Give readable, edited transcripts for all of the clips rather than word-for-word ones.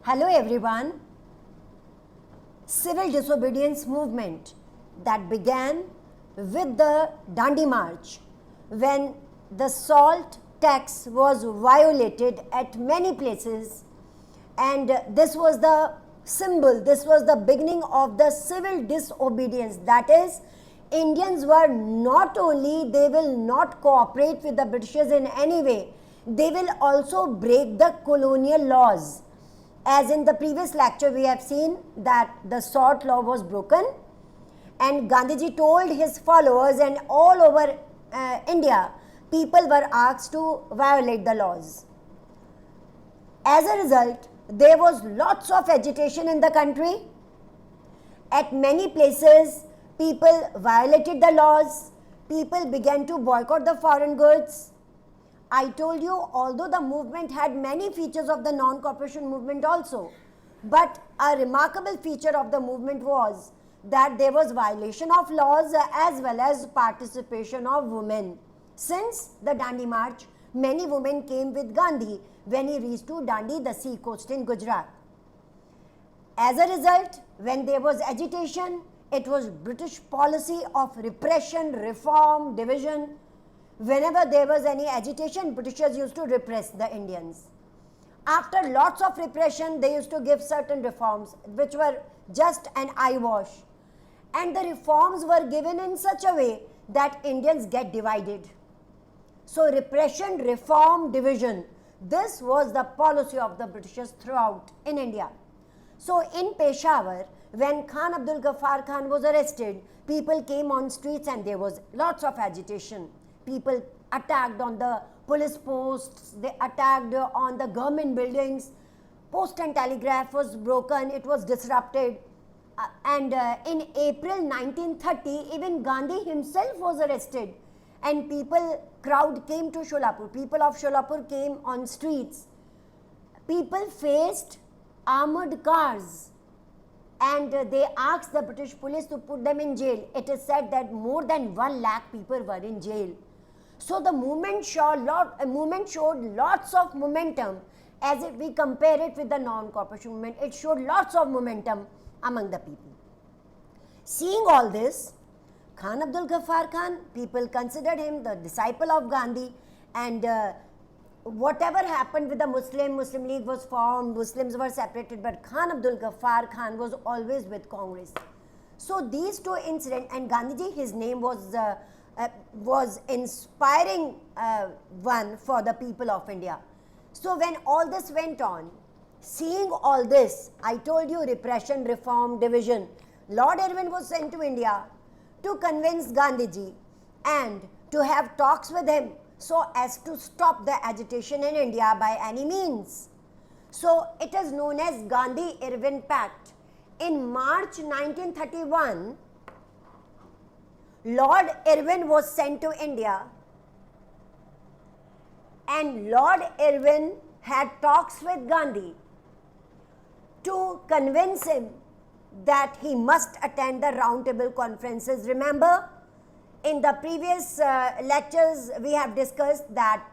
Hello everyone. Civil disobedience movement that began with the Dandi March when the salt tax was violated at many places, and this was the symbol, this was the beginning of the civil disobedience. That is, Indians were not only, they will not cooperate with the Britishers in any way, they will also break the colonial laws. As in the previous lecture we have seen that the salt law was broken, and Gandhiji told his followers, and all over India people were asked to violate the laws. As a result, there was lots of agitation in the country. At many places people violated the laws, people began to boycott the foreign goods. I told you, although the movement had many features of the non-cooperation movement also, but a remarkable feature of the movement was that there was violation of laws as well as participation of women. Since the Dandi March, many women came with Gandhi when he reached to Dandi, the sea coast in Gujarat. As a result, when there was agitation, it was British policy of repression, reform, division. Whenever there was any agitation, Britishers used to repress the Indians. After lots of repression, they used to give certain reforms which were just an eyewash. And the reforms were given in such a way that Indians get divided. So repression, reform, division, this was the policy of the Britishers throughout in India. So in Peshawar, when Khan Abdul Ghaffar Khan was arrested, people came on streets and there was lots of agitation. People attacked on the police posts, they attacked on the government buildings, post and telegraph was broken, it was disrupted. And in April 1930, even Gandhi himself was arrested, and crowd came to Sholapur, people of Sholapur came on streets. People faced armored cars and they asked the British police to put them in jail. It is said that more than 1 lakh people were in jail. So the movement showed lots of momentum. As if we compare it with the non-cooperation movement, it showed lots of momentum among the people. Seeing all this, Khan Abdul Ghaffar Khan, people considered him the disciple of Gandhi, and whatever happened with the Muslim League was formed, Muslims were separated, but Khan Abdul Ghaffar Khan was always with Congress. So these two incidents, and Gandhiji, his name was inspiring one for the people of India. So when all this went on, seeing all this, I told you repression, reform, division, Lord Irwin was sent to India to convince Gandhiji and to have talks with him so as to stop the agitation in India by any means. So it is known as Gandhi-Irwin Pact. In March 1931, Lord Irwin was sent to India, and Lord Irwin had talks with Gandhi to convince him that he must attend the roundtable conferences. Remember, in the previous lectures we have discussed that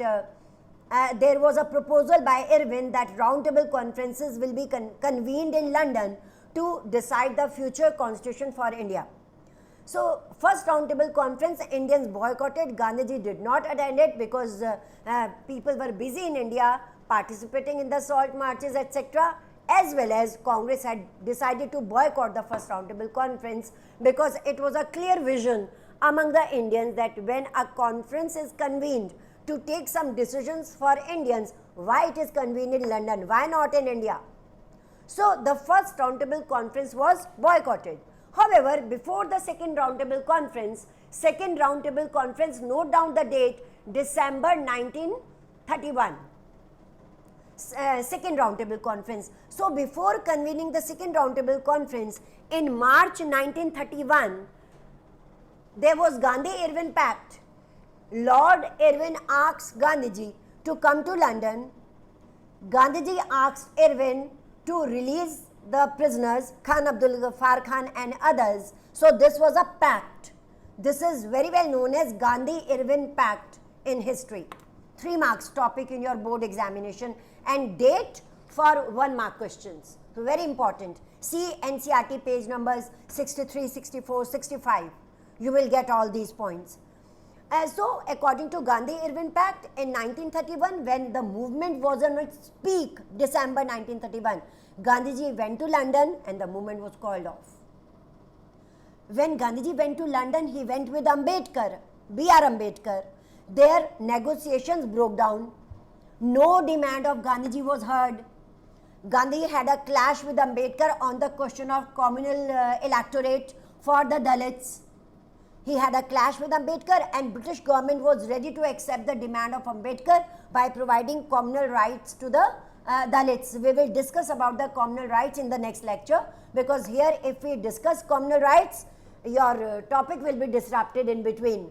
there was a proposal by Irwin that roundtable conferences will be convened in London to decide the future constitution for India. So first roundtable conference, Indians boycotted. Gandhiji did not attend it because people were busy in India participating in the salt marches, etc. As well as Congress had decided to boycott the first roundtable conference because it was a clear vision among the Indians that when a conference is convened to take some decisions for Indians, why it is convened in London, why not in India? So the first roundtable conference was boycotted. However, before the second roundtable conference, note down the date, December 1931. Second roundtable conference. So before convening the second roundtable conference in March 1931, there was Gandhi-Irwin Pact. Lord Irwin asked Gandhiji to come to London. Gandhiji asked Irwin to release the prisoners, Khan Abdul Ghaffar Khan and others. So this was a pact. This is very well known as Gandhi-Irwin Pact in history. 3 marks topic in your board examination, and date for 1 mark questions. So very important. See NCERT page numbers 63, 64, 65. You will get all these points. So according to Gandhi-Irwin Pact in 1931, when the movement was on its peak, December 1931, Gandhiji went to London and the movement was called off. When Gandhiji went to London, he went with Ambedkar, B.R. Ambedkar. Their negotiations broke down. No demand of Gandhiji was heard. Gandhi had a clash with Ambedkar on the question of communal electorate for the Dalits. He had a clash with Ambedkar, and British government was ready to accept the demand of Ambedkar by providing communal rights to the Dalits. We will discuss about the communal rights in the next lecture, because here if we discuss communal rights, your topic will be disrupted in between.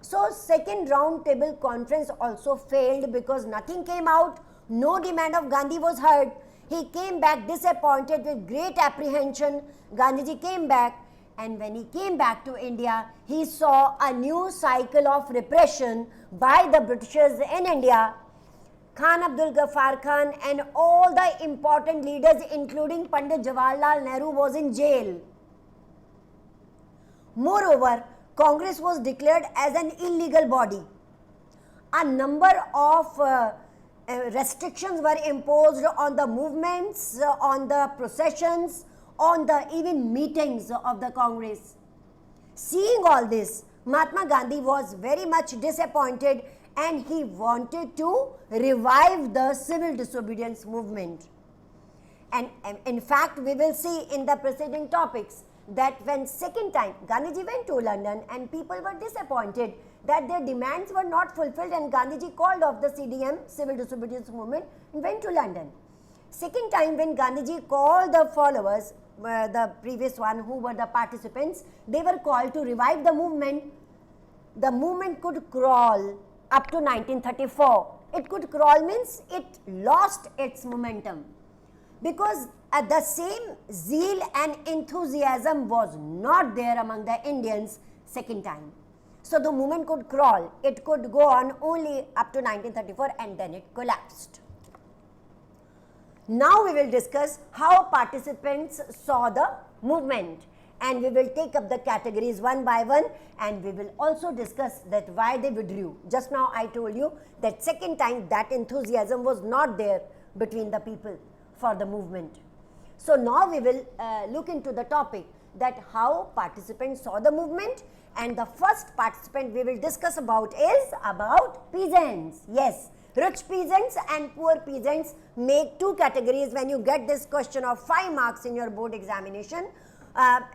So second round table conference also failed because nothing came out, no demand of Gandhi was heard. He came back disappointed with great apprehension. Gandhiji came back, and when he came back to India, he saw a new cycle of repression by the Britishers in India. Khan Abdul Ghaffar Khan and all the important leaders including Pandit Jawaharlal Nehru was in jail. Moreover, Congress was declared as an illegal body. A number of restrictions were imposed on the movements, on the processions, on the even meetings of the Congress. Seeing all this, Mahatma Gandhi was very much disappointed and he wanted to revive the civil disobedience movement. And in fact, we will see in the preceding topics that when second time Gandhiji went to London and people were disappointed that their demands were not fulfilled, and Gandhiji called off the CDM, civil disobedience movement, and went to London. Second time when Gandhiji called the followers, the previous one who were the participants, they were called to revive the movement. The movement could crawl up to 1934. It could crawl means it lost its momentum, because the same zeal and enthusiasm was not there among the Indians second time. So the movement could crawl. It could go on only up to 1934 and then it collapsed. Now we will discuss how participants saw the movement, and we will take up the categories one by one, and we will also discuss that why they withdrew. Just now I told you that second time that enthusiasm was not there between the people for the movement. So now we will look into the topic that how participants saw the movement, and the first participant we will discuss about is about peasants. Yes, rich peasants and poor peasants make two categories when you get this question of 5 marks in your board examination.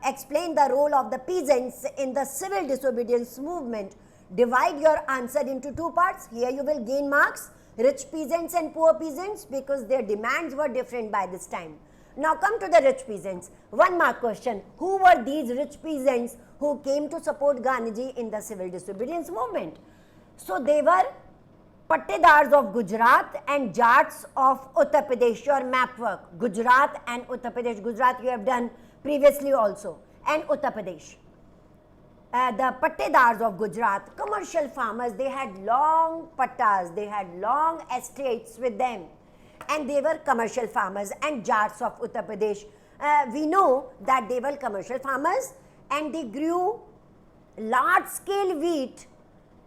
Explain the role of the peasants in the civil disobedience movement. Divide your answer into 2 parts. Here you will gain marks, rich peasants and poor peasants, because their demands were different by this time. Now come to the rich peasants. 1 mark question. Who were these rich peasants who came to support Gandhiji in the civil disobedience movement? So they were Pattedars of Gujarat and Jats of Uttar Pradesh. Your map work. Gujarat and Uttar Pradesh. Gujarat you have done previously also, and Uttar Pradesh. The Pattedars of Gujarat, commercial farmers, they had long pattas, they had long estates with them, and they were commercial farmers. And Jats of Uttar Pradesh, we know that they were commercial farmers and they grew large scale wheat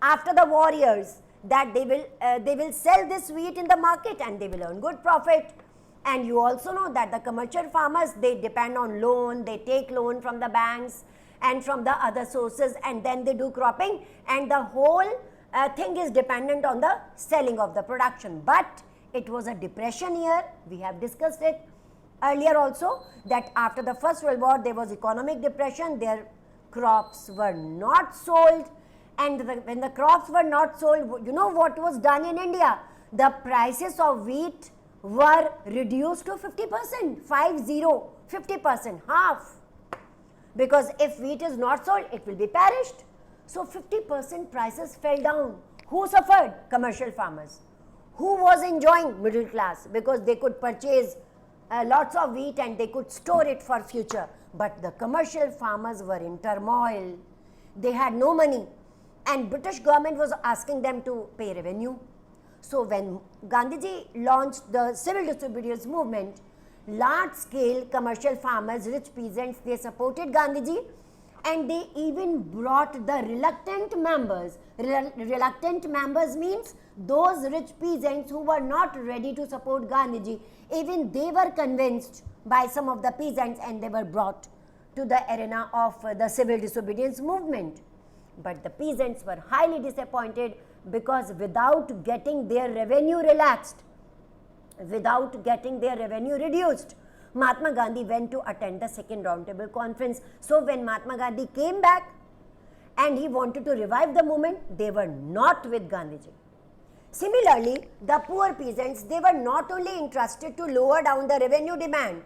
after the warriors, that they will sell this wheat in the market and they will earn good profit. And you also know that the commercial farmers, they depend on loan, they take loan from the banks and from the other sources, and then they do cropping, and the whole thing is dependent on the selling of the production. But it was a depression year. We have discussed it earlier also, that after the First World War there was economic depression, their crops were not sold, and when the crops were not sold, you know what was done in India? The prices of wheat were reduced to 50%, 50%, half. Because if wheat is not sold, it will be perished. So 50% prices fell down. Who suffered? Commercial farmers. Who was enjoying? Middle class, because they could purchase lots of wheat and they could store it for future. But the commercial farmers were in turmoil. They had no money, and British government was asking them to pay revenue. So when Gandhiji launched the civil disobedience movement, large scale commercial farmers, rich peasants, they supported Gandhiji, and they even brought the reluctant members. Reluctant members means those rich peasants who were not ready to support Gandhiji. Even they were convinced by some of the peasants, and they were brought to the arena of the civil disobedience movement. But the peasants were highly disappointed, because without getting their revenue relaxed, without getting their revenue reduced, Mahatma Gandhi went to attend the second roundtable conference. So when Mahatma Gandhi came back and he wanted to revive the movement, they were not with Gandhiji. Similarly, the poor peasants, they were not only interested to lower down the revenue demand,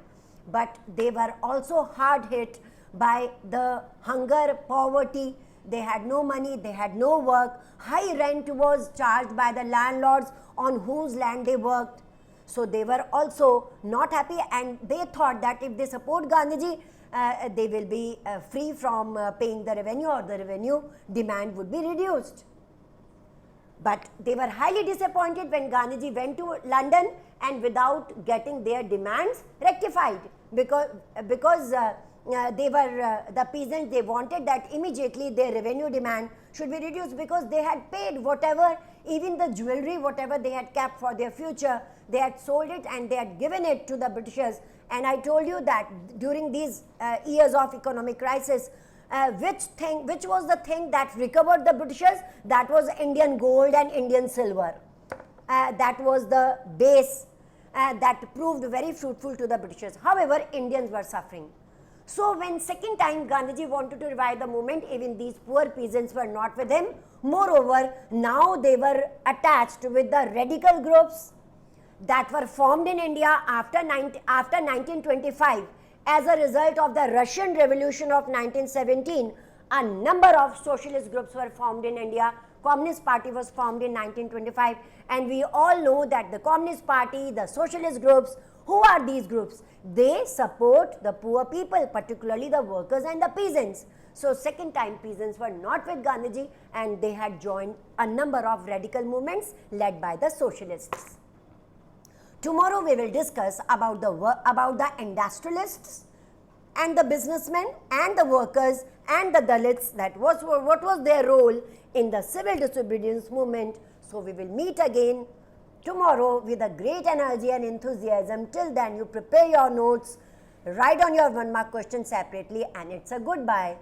but they were also hard hit by the hunger, poverty. They had no money, they had no work. High rent was charged by the landlords on whose land they worked. So they were also not happy, and they thought that if they support Gandhiji, they will be free from paying the revenue, or the revenue demand would be reduced. But they were highly disappointed when Gandhiji went to London and without getting their demands rectified, because they were the peasants, they wanted that immediately their revenue demand should be reduced, because they had paid whatever, even the jewelry, whatever they had kept for their future, they had sold it and they had given it to the Britishers. And I told you that during these years of economic crisis, which was the thing that recovered the Britishers? That was Indian gold and Indian silver. That was the base that proved very fruitful to the Britishers. However, Indians were suffering. So when second time Gandhiji wanted to revive the movement, even these poor peasants were not with him. Moreover, now they were attached with the radical groups that were formed in India after 1925. As a result of the Russian Revolution of 1917, a number of socialist groups were formed in India. Communist Party was formed in 1925, and we all know that the Communist Party, the socialist groups, who are these groups? They support the poor people, particularly the workers and the peasants. So second time peasants were not with Gandhiji, and they had joined a number of radical movements led by the socialists. Tomorrow we will discuss about the industrialists and the businessmen and the workers and the Dalits, that what was their role in the civil disobedience movement. So we will meet again tomorrow with a great energy and enthusiasm. Till then, you prepare your notes, write on your 1-mark questions separately, and it's a goodbye.